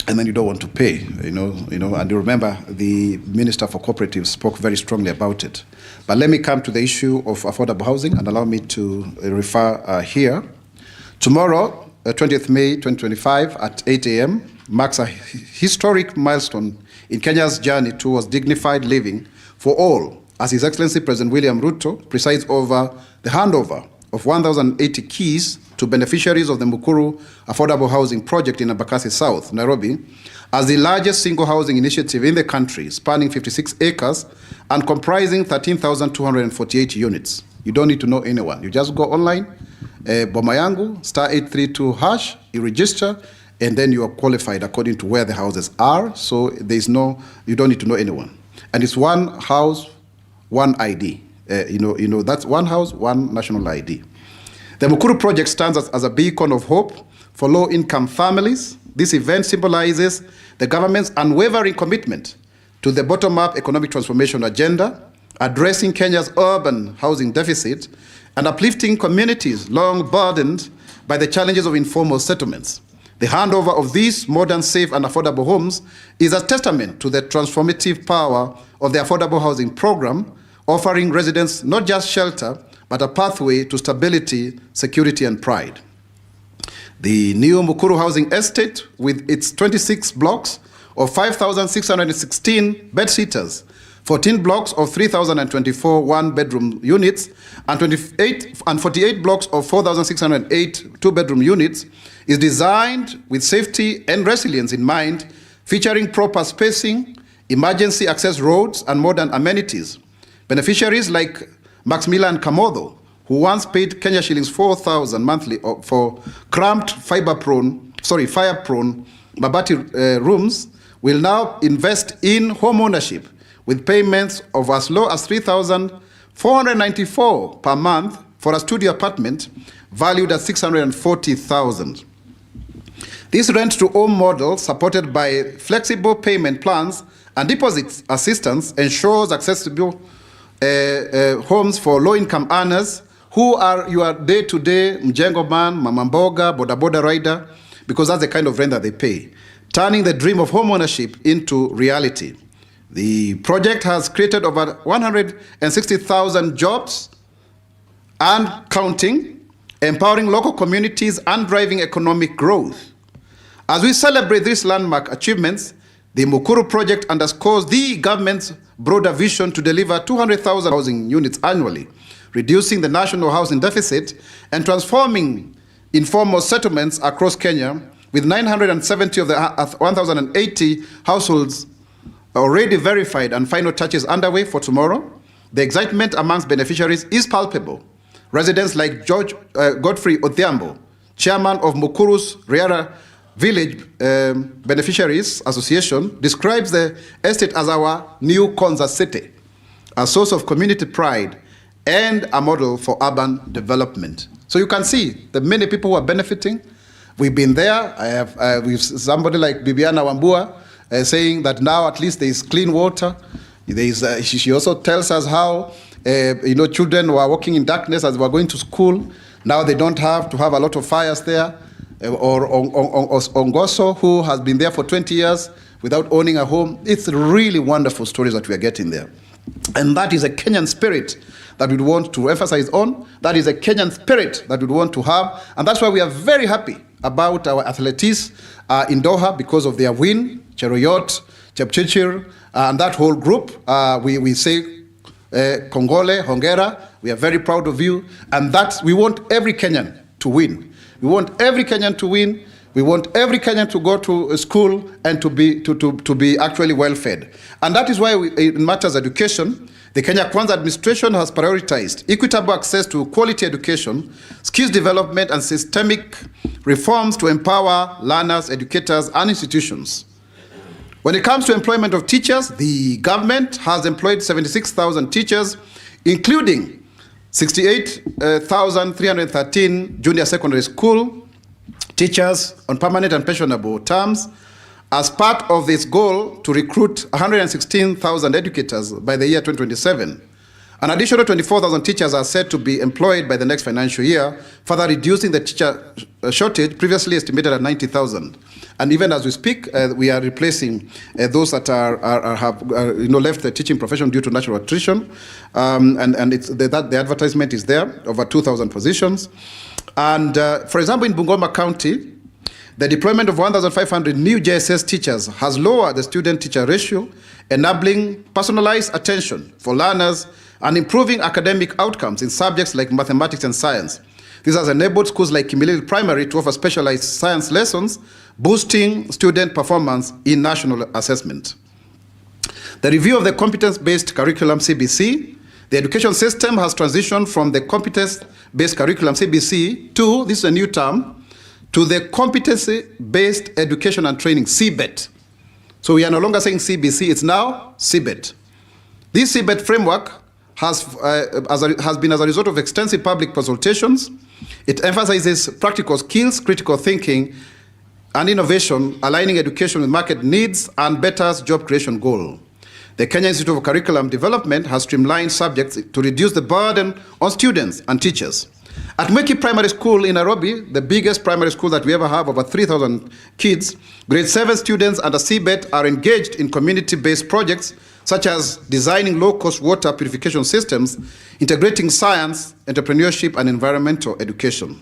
and then you don't want to pay, and you remember the Minister for Cooperatives spoke very strongly about it. But let me come to the issue of affordable housing and allow me to refer here. Tomorrow, 20th May 2025 at 8 a.m. marks a historic milestone in Kenya's journey towards dignified living for all, as His Excellency President William Ruto presides over the handover of 1,080 keys to beneficiaries of the Mukuru Affordable Housing Project in Embakasi South, Nairobi, as the largest single housing initiative in the country, spanning 56 acres and comprising 13,248 units. You don't need to know anyone. You just go online, Boma Yangu, *832#, you register, and then you are qualified according to where the houses are. So you don't need to know anyone. And it's one house, one ID. That's one house, one national ID. The Mukuru project stands as a beacon of hope for low-income families. This event symbolizes the government's unwavering commitment to the bottom-up economic transformation agenda, addressing Kenya's urban housing deficit and uplifting communities long burdened by the challenges of informal settlements. The handover of these modern, safe, and affordable homes is a testament to the transformative power of the affordable housing program, offering residents not just shelter, but a pathway to stability, security, and pride. The new Mukuru Housing Estate, with its 26 blocks of 5,616 bed-sitters, 14 blocks of 3,024 one-bedroom units, and 48 blocks of 4,608 two-bedroom units, is designed with safety and resilience in mind, featuring proper spacing, emergency access roads, and modern amenities. Beneficiaries like Maximilian Kamodo, who once paid Kenya shillings 4,000 monthly for cramped, fire-prone Mabati rooms, will now invest in home ownership with payments of as low as 3,494 per month for a studio apartment valued at 640,000. This rent-to-own model, supported by flexible payment plans and deposit assistance, ensures accessible homes for low-income earners who are your day-to-day mjengo man, mama mboga, boda rider, because that's the kind of rent that they pay, turning the dream of home ownership into reality. The project has created over 160,000 jobs and counting, empowering local communities and driving economic growth. As we celebrate these landmark achievements, the Mukuru project underscores the government's broader vision to deliver 200,000 housing units annually, reducing the national housing deficit and transforming informal settlements across Kenya, with 970 of the 1,080 households already verified and final touches underway for tomorrow. The excitement amongst beneficiaries is palpable. Residents like Godfrey Odhiambo, chairman of Mukuru's Riara Village Beneficiaries Association, describes the estate as our new Konza city, a source of community pride and a model for urban development. So you can see the many people who are benefiting. We've been there. We've somebody like Bibiana Wambua saying that now at least there is clean water. She also tells us how children were walking in darkness as they were going to school. Now they don't have to have a lot of fires there. Or Ongoso, who has been there for 20 years without owning a home. It's really wonderful stories that we are getting there. And that is a Kenyan spirit that we want to emphasize on. That is a Kenyan spirit that we want to have. And that's why we are very happy about our athletes in Doha because of their win, Cheruiyot, Chepchirchir, and that whole group. We say Kongole, Hongera, we are very proud of you. And that we want every Kenyan to win. We want every Kenyan to win. We want every Kenyan to go to school and to be actually well fed. And that is why in matters of education, the Kenya Kwanza administration has prioritized equitable access to quality education, skills development, and systemic reforms to empower learners, educators, and institutions. When it comes to employment of teachers, the government has employed 76,000 teachers, including 68,313 junior secondary school teachers on permanent and pensionable terms, as part of this goal to recruit 116,000 educators by the year 2027. An additional 24,000 teachers are said to be employed by the next financial year, further reducing the teacher shortage previously estimated at 90,000. And even as we speak, we are replacing those that have left the teaching profession due to natural attrition. And it's, the advertisement is there, over 2,000 positions. And for example, in Bungoma County, the deployment of 1,500 new JSS teachers has lowered the student-teacher ratio, enabling personalized attention for learners and improving academic outcomes in subjects like mathematics and science. This has enabled schools like Kimilili Primary to offer specialized science lessons, boosting student performance in national assessment. The review of the competence-based curriculum CBC, the education system has transitioned from the competence-based curriculum CBC to, this is a new term, to the competency-based education and training CBET. So we are no longer saying CBC, it's now CBET. This CBET framework has been as a result of extensive public consultations. It emphasizes practical skills, critical thinking, and innovation, aligning education with market needs and betters job creation goal. The Kenya Institute of Curriculum Development has streamlined subjects to reduce the burden on students and teachers. At Mweki Primary School in Nairobi, the biggest primary school that we ever have, over 3,000 kids, grade 7 students under CBET are engaged in community-based projects such as designing low-cost water purification systems, integrating science, entrepreneurship, and environmental education.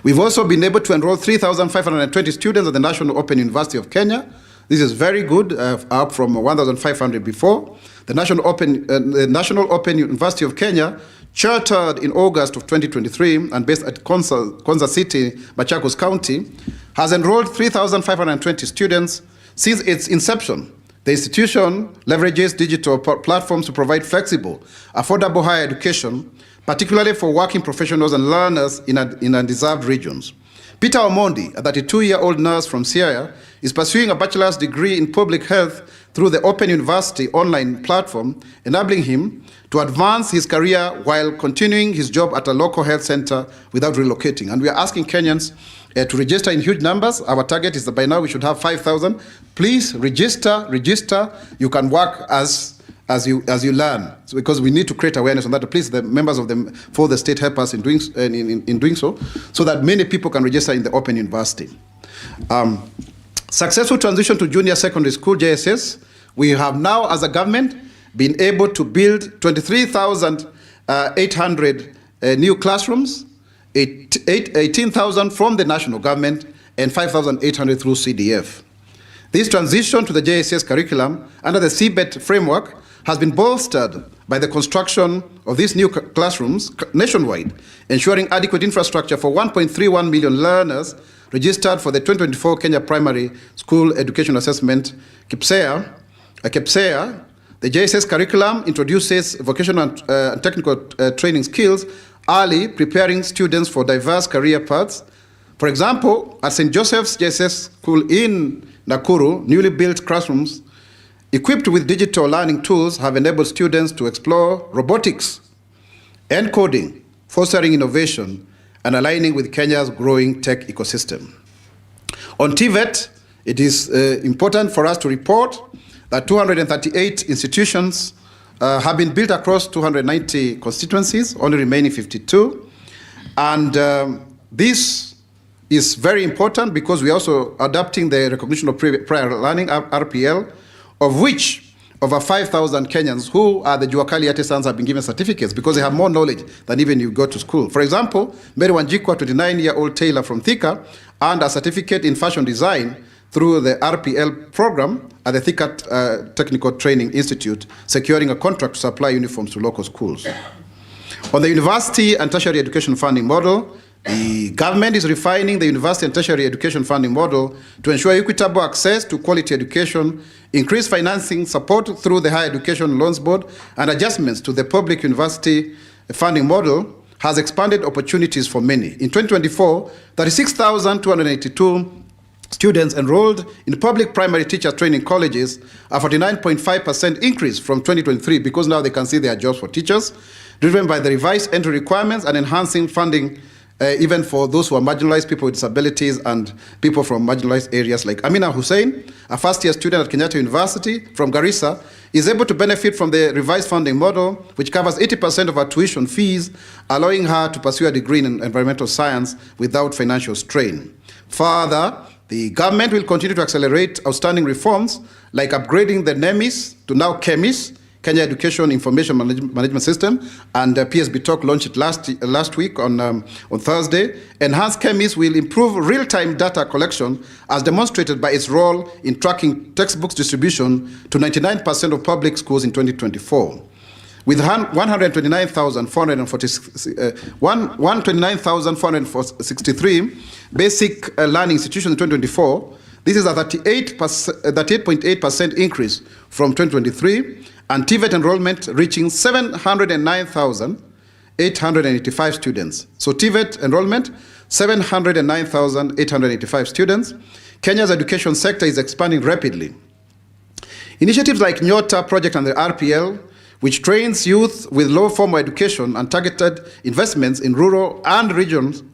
We've also been able to enroll 3,520 students at the National Open University of Kenya. This is very good, up from 1,500 before. The National Open University of Kenya, chartered in August of 2023 and based at Konza City, Machakos County, has enrolled 3,520 students since its inception. The institution leverages digital platforms to provide flexible, affordable higher education, particularly for working professionals and learners in undeserved regions. Peter Omondi, a 32-year-old nurse from Siaya, is pursuing a bachelor's degree in public health through the Open University online platform, enabling him to advance his career while continuing his job at a local health center without relocating. And we are asking Kenyans to register in huge numbers. Our target is that by now we should have 5,000. Please register. You can work as you learn, because we need to create awareness on that. Please, the members of the state help us in doing so that many people can register in the Open University. Successful transition to junior secondary school, JSS. We have now, as a government, been able to build 23,800 new classrooms, 18,000 from the national government, and 5,800 through CDF. This transition to the JSS curriculum under the CBET framework has been bolstered by the construction of these new classrooms nationwide, ensuring adequate infrastructure for 1.31 million learners registered for the 2024 Kenya Primary School Education Assessment, KPSEA. The JSS curriculum introduces vocational and technical training skills early, preparing students for diverse career paths. For example, at St. Joseph's JSS School in Nakuru, newly built classrooms equipped with digital learning tools have enabled students to explore robotics and coding, fostering innovation and aligning with Kenya's growing tech ecosystem. On TVET, it is important for us to report that 238 institutions have been built across 290 constituencies, only remaining 52. And this is very important because we are also adopting the recognition of prior learning, RPL, of which over 5,000 Kenyans who are the Juakali artisans have been given certificates because they have more knowledge than even you go to school. For example, Mary Wanjikwa, 29-year-old tailor from Thika, earned a certificate in fashion design through the RPL program at the Thika Technical Training Institute, securing a contract to supply uniforms to local schools. On the university and tertiary education funding model, the government is refining the university and tertiary education funding model to ensure equitable access to quality education, increase financing support through the Higher Education Loans Board, and adjustments to the public university funding model has expanded opportunities for many. In 2024, 36,282 students enrolled in public primary teacher training colleges, a 49.5% increase from 2023 because now they can see their jobs for teachers, driven by the revised entry requirements and enhancing funding even for those who are marginalized, people with disabilities, and people from marginalized areas. Like Amina Hussein, a first-year student at Kenyatta University from Garissa, is able to benefit from the revised funding model, which covers 80% of her tuition fees, allowing her to pursue a degree in environmental science without financial strain. Further, the government will continue to accelerate outstanding reforms, like upgrading the NEMIS to now KEMIS, Kenya Education Information Management System, and PSB Talk launched it last week on Thursday. Enhanced KEMIS will improve real-time data collection as demonstrated by its role in tracking textbooks distribution to 99% of public schools in 2024. With 129,463 basic learning institutions in 2024, this is a 38.8% increase from 2023, and TVET enrollment reaching 709,885 students. So TVET enrollment, 709,885 students. Kenya's education sector is expanding rapidly. Initiatives like Nyota project and the RPL, which trains youth with low formal education and targeted investments in rural and regions,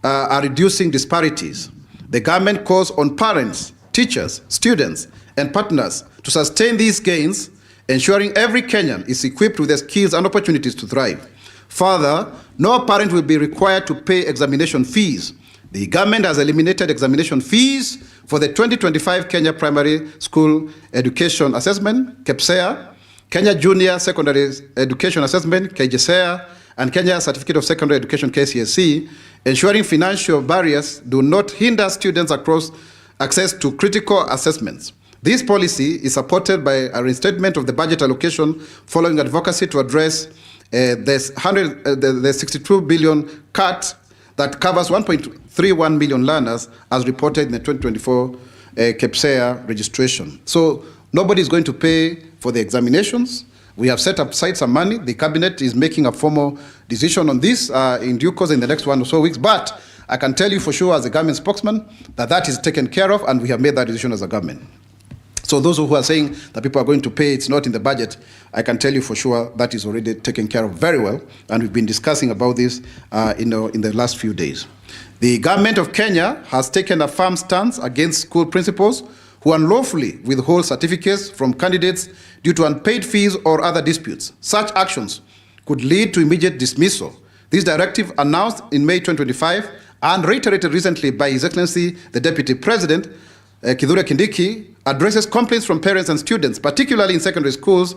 are reducing disparities. The government calls on parents, teachers, students, and partners to sustain these gains, ensuring every Kenyan is equipped with the skills and opportunities to thrive. Further, no parent will be required to pay examination fees. The government has eliminated examination fees for the 2025 Kenya Primary School Education Assessment, KEPSEA, Kenya Junior Secondary Education Assessment, KJSEA, and Kenya Certificate of Secondary Education, KCSE, ensuring financial barriers do not hinder students across access to critical assessments. This policy is supported by a reinstatement of the budget allocation following advocacy to address the 62 billion cut that covers 1.31 million learners as reported in the 2024 KEPSEA registration. So nobody is going to pay for the examinations. We have set aside some money. The cabinet is making a formal decision on this in due course in the next 1 or so weeks. But I can tell you for sure as a government spokesman that that is taken care of, and we have made that decision as a government. So those who are saying that people are going to pay, it's not in the budget, I can tell you for sure that is already taken care of very well, and we've been discussing about this in the last few days. The government of Kenya has taken a firm stance against school principals who unlawfully withhold certificates from candidates due to unpaid fees or other disputes. Such actions could lead to immediate dismissal. This directive, announced in May 2025 and reiterated recently by His Excellency the Deputy President, Kithure Kindiki, addresses complaints from parents and students, particularly in secondary schools,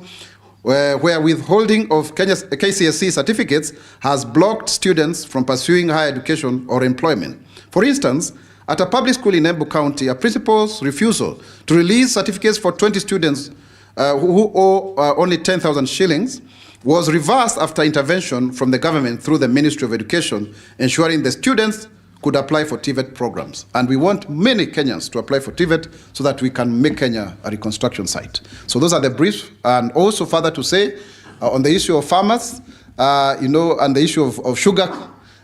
where withholding of Kenya's KCSE certificates has blocked students from pursuing higher education or employment. For instance, at a public school in Embu County, a principal's refusal to release certificates for 20 students who owe only 10,000 shillings was reversed after intervention from the government through the Ministry of Education, ensuring the students could apply for TVET programs. And we want many Kenyans to apply for TVET so that we can make Kenya a reconstruction site. So those are the briefs. And also further to say, on the issue of farmers, and the issue of sugar,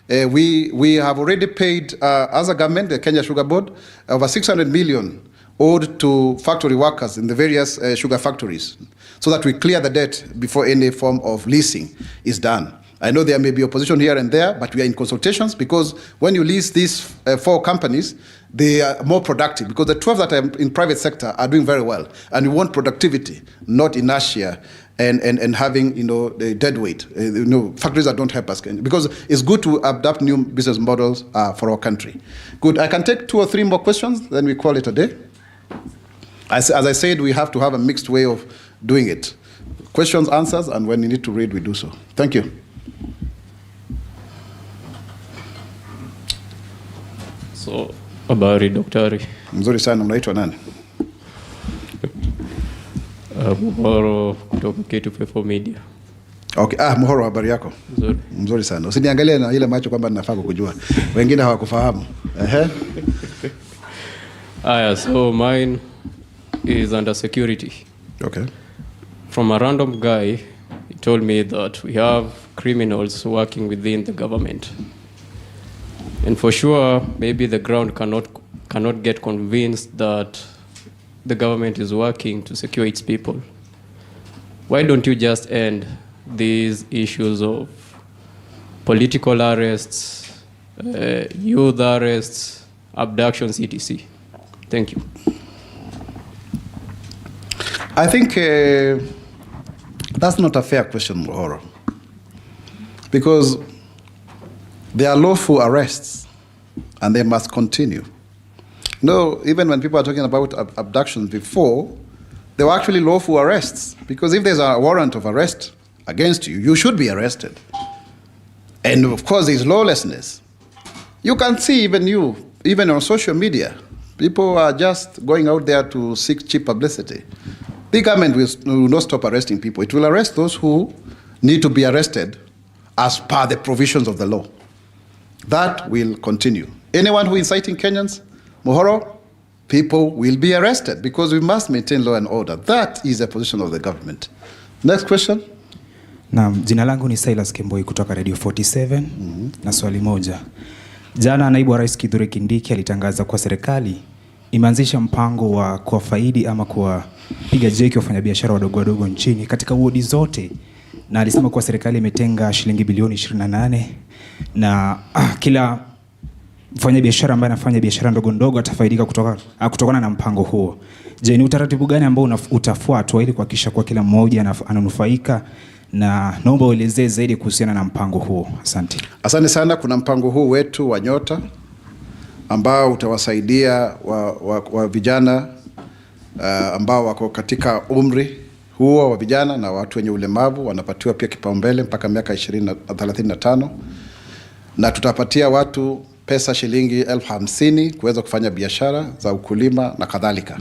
we have already paid, as a government, the Kenya Sugar Board, over 600 million owed to factory workers in the various sugar factories, so that we clear the debt before any form of leasing is done. I know there may be opposition here and there, but we are in consultations, because when you lease these 4 companies, they are more productive, because the 12 that are in private sector are doing very well, and we want productivity, not inertia and having the dead weight. Factories that don't help us, because it's good to adapt new business models for our country. Good. I can take 2 or 3 more questions, then we call it a day. As I said, we have to have a mixed way of doing it. Questions, answers, and when you need to read, we do so. Thank you. So, habari daktari. Mzuri sana, mnaitwa nani? Mwaura kutoka K24 Media. Okay, Mwaura, habari yako? Mzuri. Mzuri sana. Usiniangalie na ile macho kwamba ninafaa kukujua. Wengine hawakufahamu. So mine is under security. Okay. From a random guy, he told me that we have criminals working within the government. And for sure, maybe the ground cannot get convinced that the government is working to secure its people. Why don't you just end these issues of political arrests youth arrests, abductions, etc. Thank you. I think that's not a fair question, Mwaura, because there are lawful arrests and they must continue. No, even when people are talking about abductions before, they were actually lawful arrests, because if there's a warrant of arrest against you, you should be arrested. And of course, there's lawlessness. You can see even on social media, people are just going out there to seek cheap publicity. The government will not stop arresting people. It will arrest those who need to be arrested as per the provisions of the law. That will continue. Anyone who is inciting Kenyans, Mwaura, people will be arrested because we must maintain law and order. That is the position of the government. Next question. Naam, jina langu ni Silas Kemboi kutoka Radio 47 na swali moja. Jana naibu wa Rais Kithure Kindiki alitangaza kwa serikali imeanzisha mpango wa kuwafaidi ama kuwapiga jeki wafanyabiashara wadogo nchini katika wodi zote, na alisema kwa serikali imetenga shilingi bilioni 28 na kila mfanyabiashara ambaye anafanya biashara ndogo atafaidika kutokana na mpango huo. Je, ni utaratibu gani ambao utafuatwa ili kuhakikisha kwa kila mmoja ananufaika, na naomba uelezee zaidi kuhusiana na mpango huo. Asante. Asante sana. Kuna mpango huu wetu wa Nyota ambao utawasaidia wa vijana ambao wako katika umri huo wa vijana na watu wenye ulemavu, wanapatiwa pia kipaumbele mpaka miaka 35, na tutapatia watu pesa shilingi 50,000 kuweza kufanya biashara za ukulima na kadhalika.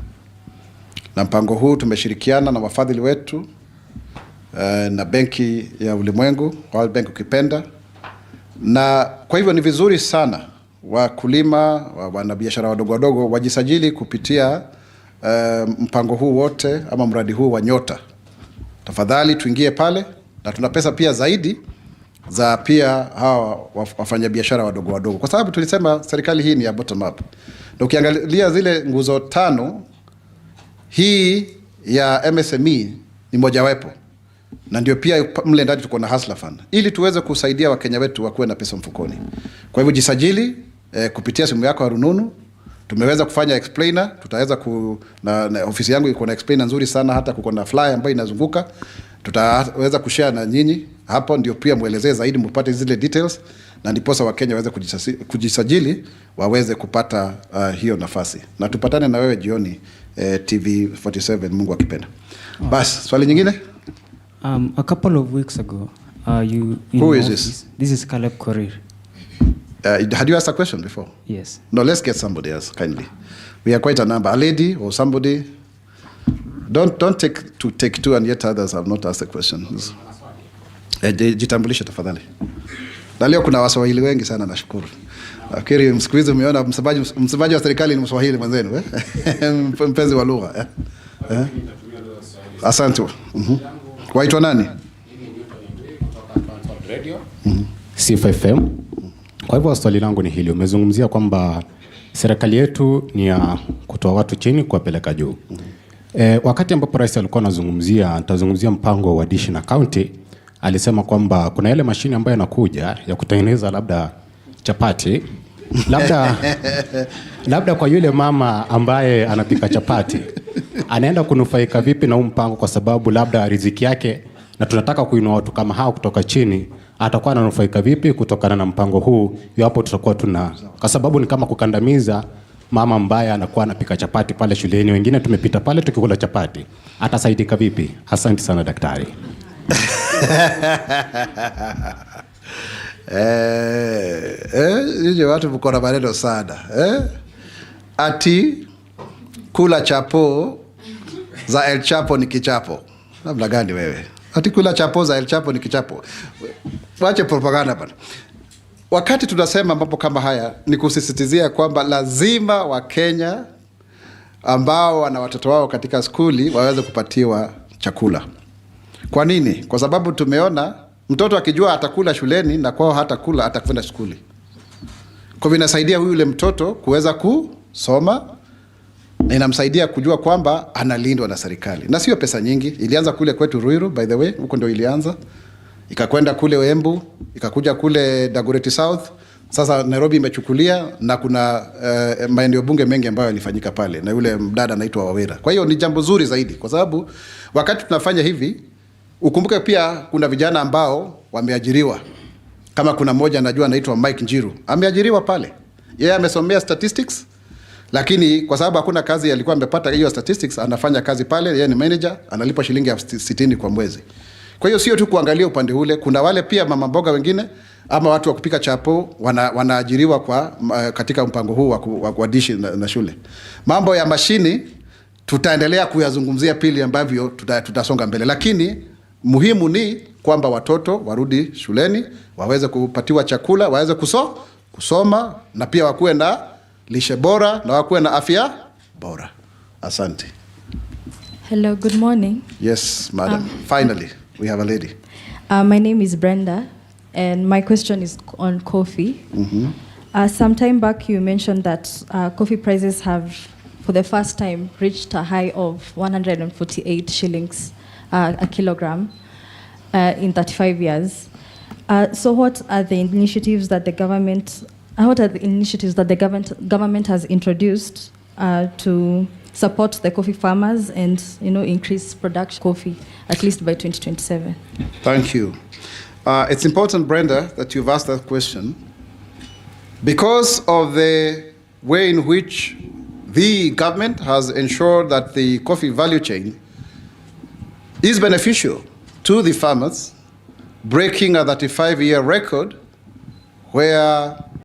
Na mpango huu tumeshirikiana na wafadhili wetu na Benki ya Ulimwengu, World Bank ukipenda, na kwa hivyo ni vizuri sana wakulima, wanabiashara wadogo wajisajili kupitia mpango huu wote ama mradi huu wa Nyota. Tafadhali tuingie pale, na tuna pesa pia zaidi za pia hawa wafanyabiashara wadogo, kwa sababu tulisema serikali hii ni ya bottom up. Na ukiangalia zile nguzo 5, hii ya MSME ni mojawapo, na ndio pia mle ndani tuko na Hustler Fund ili tuweze kusaidia Wakenya wetu wakuwe na pesa mfukoni. Kwa hivyo jisajili kupitia simu yako ya rununu. Tumeweza kufanya explainer, tutaweza na ofisi yangu iko na explainer nzuri sana, hata kuko na flyer ambayo inazunguka. Tutaweza kushare na nyinyi hapo, ndio pia muelezee zaidi, mpate zile details, na ndiposa Wakenya waweze kujisajili waweze kupata hiyo nafasi. Na tupatane na wewe jioni TV 47 Mungu akipenda. Bas, swali nyingine? A couple of weeks ago, you Who is this? This is Caleb Korir. Had you asked a question before? Yes. No, let's get somebody else kindly. We are quite a number. A lady or somebody. Don't take two and yet others have not asked the questions. Jitambulishe tafadhali. Na leo kuna Waswahili wengi sana, nashukuru. Nafikiri msikilizaji umeona msemaji wa serikali ni Mswahili mwenzenu, mpenzi wa lugha. Asante. Waitwa nani? C5FM. Kwa hivyo swali langu ni hili, umezungumzia kwamba serikali yetu ni ya kutoa watu chini kuwapeleka juu. Wakati ambapo rais alikuwa anazungumzia mpango wa dishi na county, alisema kwamba kuna ile mashine ambayo inakuja ya kutengeneza labda chapati, labda kwa yule mama ambaye anapika chapati anaenda kunufaika vipi na mpango, kwa sababu labda riziki yake, na tunataka kuinua watu kama hao kutoka chini, atakuwa ananufaika vipi kutokana na mpango huu iwapo tutakuwa kwa sababu ni kama kukandamiza mama ambaye anakuwa anapika chapati pale shuleni, wengine tumepita pale tukikula chapati, atasaidika vipi? Asante sana daktari. Hiyo watu mko na maneno sana. Ati kula chapo za El Chapo ni kichapo. Namna gani wewe? Ati kula chapo za El Chapo ni kichapo. Wache propaganda bana. Wakati tunasema mambo kama haya ni kusisitizia kwamba lazima Wakenya ambao wana watoto wao katika skuli waweze kupatiwa chakula. Kwa nini? Kwa sababu tumeona mtoto akijua atakula shuleni na kwao hatakula, atakwenda skuli. Kwa hivyo inasaidia yule mtoto kuweza kusoma na inamsaidia kujua kwamba analindwa na serikali. Na sio pesa nyingi. Ilianza kule kwetu Ruiru, by the way, huko ndio ilianza. Ikakwenda kule Embu, ikakuja kule Dagoretti South, Sasa Nairobi imechukulia na kuna maeneo bunge mengi ambayo yalifanyika pale na yule mdada anaitwa Wawera. Kwa hiyo ni jambo zuri zaidi kwa sababu wakati tunafanya hivi ukumbuke pia kuna vijana ambao wameajiriwa. Kama kuna mmoja najua anaitwa Mike Njiru, ameajiriwa pale. Yeye amesomea statistics lakini kwa sababu hakuna kazi alikuwa amepata hiyo statistics, anafanya kazi pale, yeye ni manager, analipwa shilingi 60 kwa mwezi. Kwa hiyo sio tu kuangalia upande ule, kuna wale pia mama mboga wengine ama watu wa kupika chapo wanaajiriwa kwa katika mpango huu wa kuadishi na shule. Mambo ya mashini tutaendelea kuyazungumzia pili ambavyo tutasonga mbele, lakini muhimu ni kwamba watoto warudi shuleni, waweze kupatiwa chakula, waweze kusoma na pia wakuwe na lishe bora na wakuwe na afya bora. Asante. Hello, good morning. Yes, madam. Finally, we have a lady. My name is Brenda, and my question is on coffee. Some time back, you mentioned that coffee prices have, for the first time, reached a high of 148 shillings a kilogram in 35 years. So, what are the initiatives that the government government has introduced to support the coffee farmers and increase production of coffee at least by 2027? Thank you. It's important, Brenda, that you've asked that question because of the way in which the government has ensured that the coffee value chain is beneficial to the farmers, breaking a 35-year record where